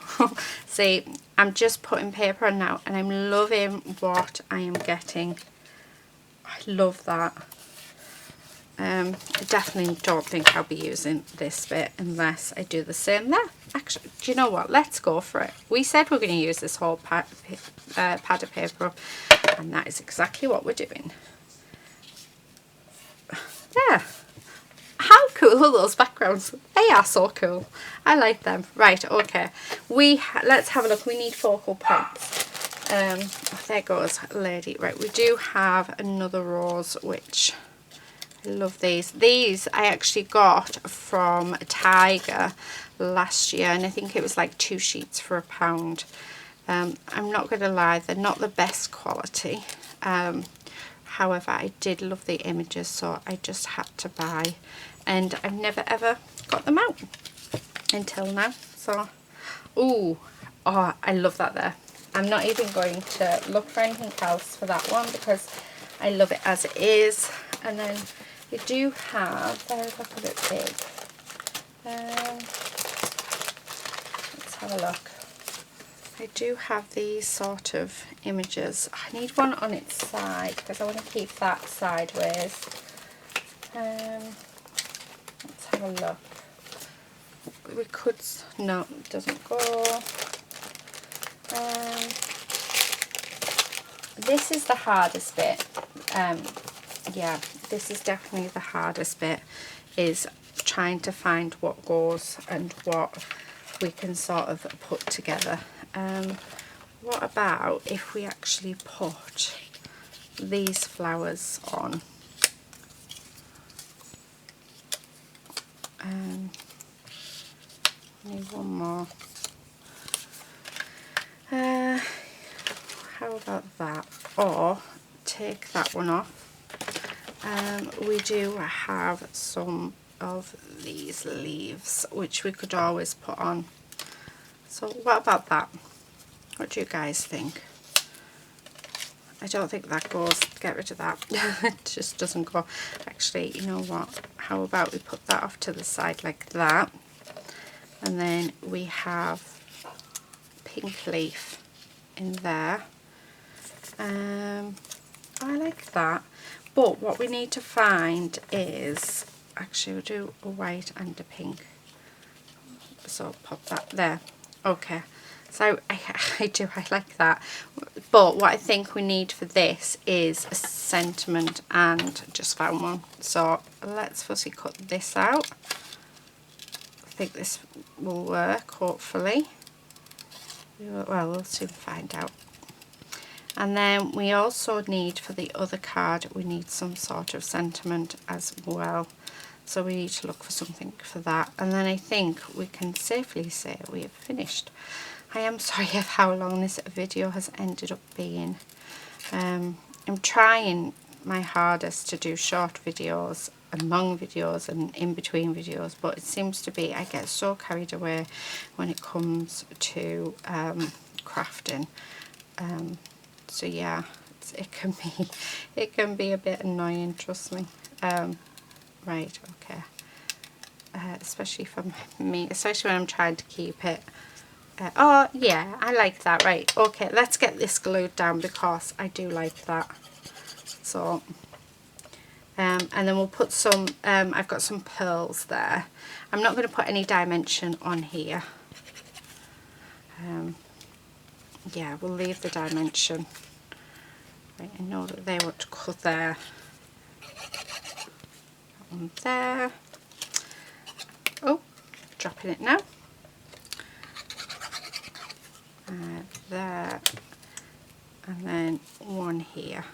see, I'm just putting paper on now, and I'm loving what I am getting. I love that. I definitely don't think I'll be using this bit unless I do the same there. actually, do you know what? Let's go for it. We said we're going to use this whole pad of paper up, and that is exactly what we're doing. There. How cool are those backgrounds? They are so cool. I like them. Right, okay. Let's have a look. We need focal points. There goes lady. Right, we do have another rose, which I love these. These I actually got from Tiger last year, and I think it was like 2 sheets for £1. I'm not going to lie, they're not the best quality. However, I did love the images, so I just had to buy, and I've never ever got them out until now. So, oh, I love that there. I'm not even going to look for anything else for that one because I love it as it is. And then we do have, they're like a bit big. Let's have a look. I do have these sort of images. I need one on its side because I want to keep that sideways. Let's have a look. We could, no, it doesn't go. This is the hardest bit. Yeah, this is definitely the hardest bit, is trying to find what goes and what we can sort of put together. What about if we actually put these flowers on? Need one more. How about that? Or take that one off. We do have some of these leaves which we could always put on. So what about that? What do you guys think? I don't think that goes. Get rid of that. It just doesn't go. Actually, you know what? How about we put that off to the side like that? And then we have pink leaf in there. I like that. But what we need to find is, actually we'll do a white and a pink. So pop that there. Okay. So I like that. But what I think we need for this is a sentiment, and just found one. So let's fussy cut this out. I think this will work, hopefully. Well, we'll soon find out. And then we also need, for the other card, we need some sort of sentiment as well. So we need to look for something for that. And then I think we can safely say we have finished. I am sorry of how long this video has ended up being. I'm trying my hardest to do short videos and long videos and in between videos, but it seems to be I get so carried away when it comes to crafting. So yeah, it can be a bit annoying, trust me. Right, okay. Especially for me, especially when I'm trying to keep it. Oh yeah, I like that. Right, okay, let's get this glued down because I do like that. So, and then we'll put some, I've got some pearls there. I'm not going to put any dimension on here. Yeah, we'll leave the dimension. Right, I know that they want to go there. That one there. Oh, dropping it now. There. And then one here.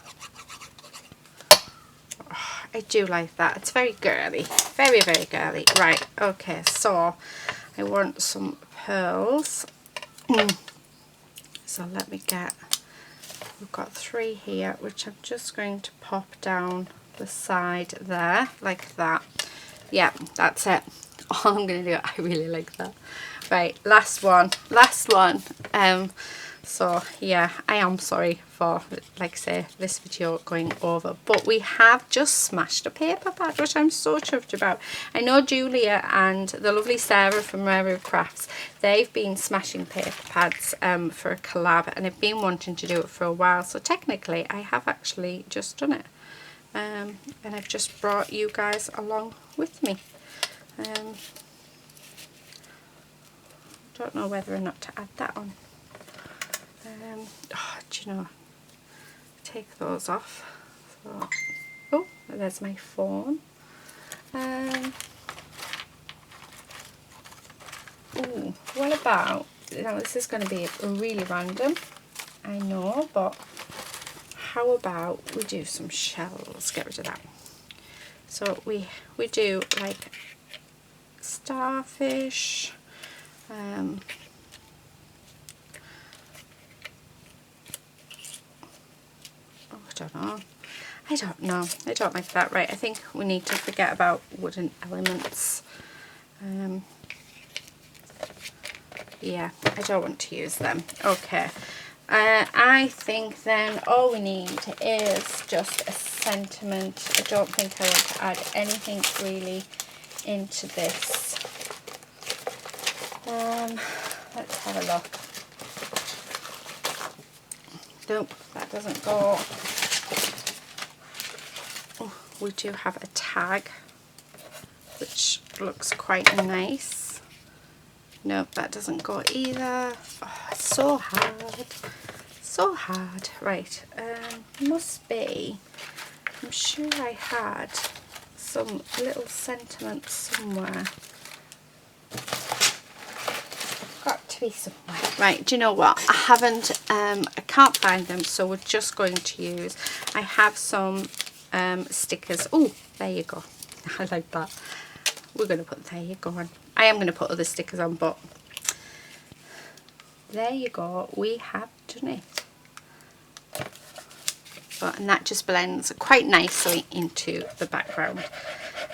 Oh, I do like that. It's very girly. Very, very girly. Right, okay, so I want some pearls. So let me get, we've got 3 here, which I'm just going to pop down the side there, like that. Yeah, that's it. All I'm going to do, I really like that. Right, last one. So yeah, I am sorry for, like I say, this video going over, but we have just smashed a paper pad, which I'm so chuffed about. I know Julia and the lovely Sarah from Rare Crafts, they've been smashing paper pads for a collab, and I've been wanting to do it for a while, so technically I have actually just done it. And I've just brought you guys along with me. Don't know whether or not to add that on. Do you know, take those off. So, oh, there's my phone. Ooh, what about, now this is going to be really random, I know, but how about we do some shells? Get rid of that. So we do like starfish, oh, I don't know, I don't like that. Right, I think we need to forget about wooden elements. Yeah, I don't want to use them. Okay, I think then all we need is just a sentiment. I don't think I want to add anything really into this. Let's have a look. Nope, that doesn't go. Oh, we do have a tag, which looks quite nice. Nope, that doesn't go either. Oh, it's so hard. So hard. Right, must be, I'm sure I had some little sentiments somewhere. Got to be somewhere. Right, do you know what? I haven't, I can't find them, so we're just going to use, I have some stickers. Oh, there you go. I like that. We're going to put there you go on. I am going to put other stickers on, but there you go. We have done it. But, and that just blends quite nicely into the background.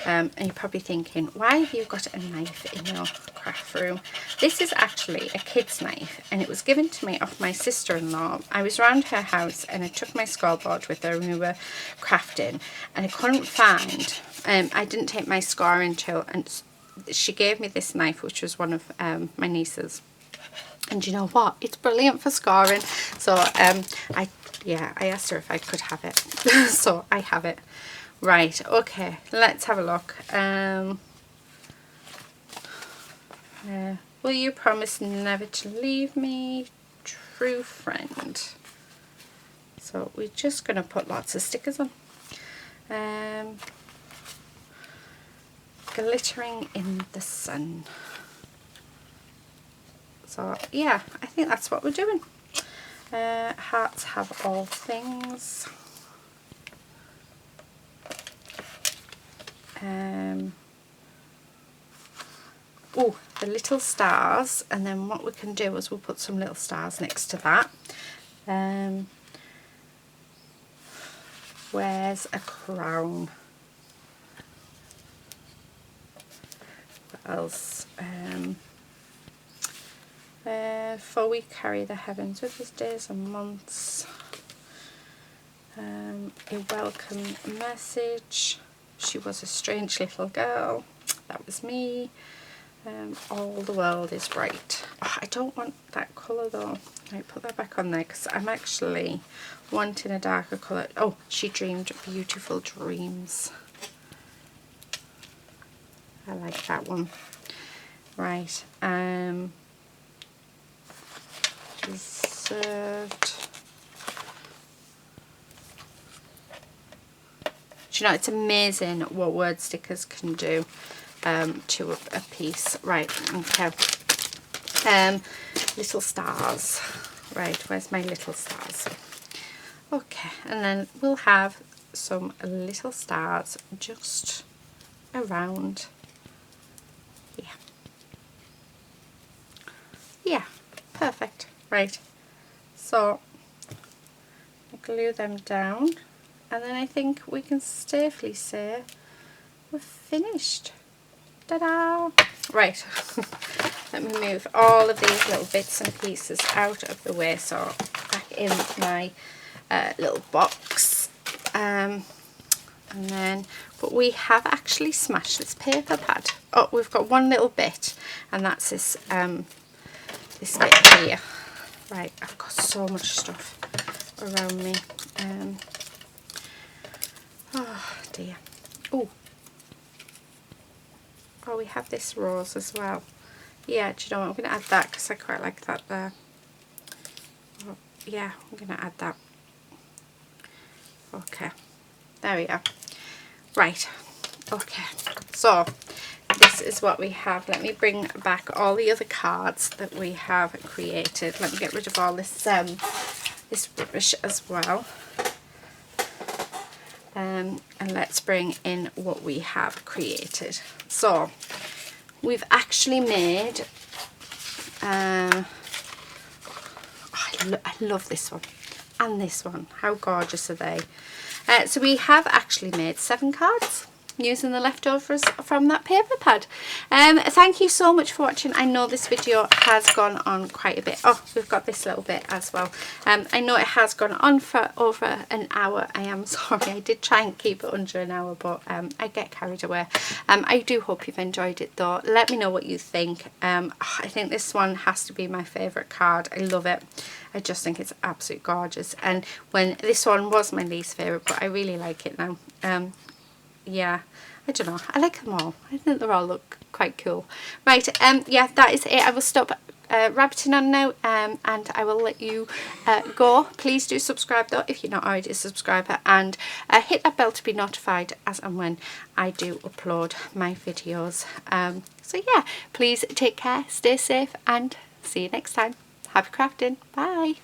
And you're probably thinking, why have you got a knife in your craft room? This is actually a kid's knife, and it was given to me off my sister-in-law. I was around her house and I took my scoreboard with her and we were crafting, and I couldn't find, I didn't take my scoring tool, and she gave me this knife, which was one of my niece's. And you know what? It's brilliant for scoring. So I asked her if I could have it. So I have it. Right, okay, let's have a look. Will you promise never to leave me, true friend? So we're just going to put lots of stickers on. Glittering in the sun. So yeah, I think that's what we're doing. Hearts have all things. Oh, the little stars, and then what we can do is we'll put some little stars next to that. Where's a crown? What else? For we carry the heavens with us days and months. A welcome message. She was a strange little girl. That was me. All the world is bright. Oh, I don't want that colour though. I put that back on there because I'm actually wanting a darker colour. Oh, she dreamed beautiful dreams. I like that one. Right. Deserved. Do you know, it's amazing what word stickers can do to a piece. Right, okay. Little stars. Right, where's my little stars? Okay, and then we'll have some little stars just around here. Yeah, perfect. Right, so I glue them down. And then I think we can safely say we're finished. Ta-da! Right, let me move all of these little bits and pieces out of the way, so back in my little box. And then, but we have actually smashed this paper pad. Oh, we've got one little bit, and that's this this bit here. Right, I've got so much stuff around me. Oh dear. Oh, we have this rose as well. Yeah, do you know what, I'm going to add that because I quite like that there. Oh, yeah, I'm going to add that. Okay, there we are. Right, okay, so this is what we have. Let me bring back all the other cards that we have created. Let me get rid of all this this rubbish as well. And let's bring in what we have created. So we've actually made I love this one and this one. How gorgeous are they? So we have actually made 7 cards using the leftovers from that paper pad. Thank you so much for watching. I know this video has gone on quite a bit. Oh, we've got this little bit as well. I know it has gone on for over an hour. I am sorry, I did try and keep it under an hour, but I get carried away. I do hope you've enjoyed it though. Let me know what you think. I think this one has to be my favourite card. I love it. I just think it's absolutely gorgeous, and when this one was my least favourite, but I really like it now. Yeah, I don't know, I like them all. I think they all look quite cool. Right, yeah, that is it. I will stop rabbiting on now, and I will let you go. Please do subscribe though if you're not already a subscriber, and hit that bell to be notified as and when I do upload my videos. So yeah, please take care, stay safe, and see you next time. Happy crafting. Bye.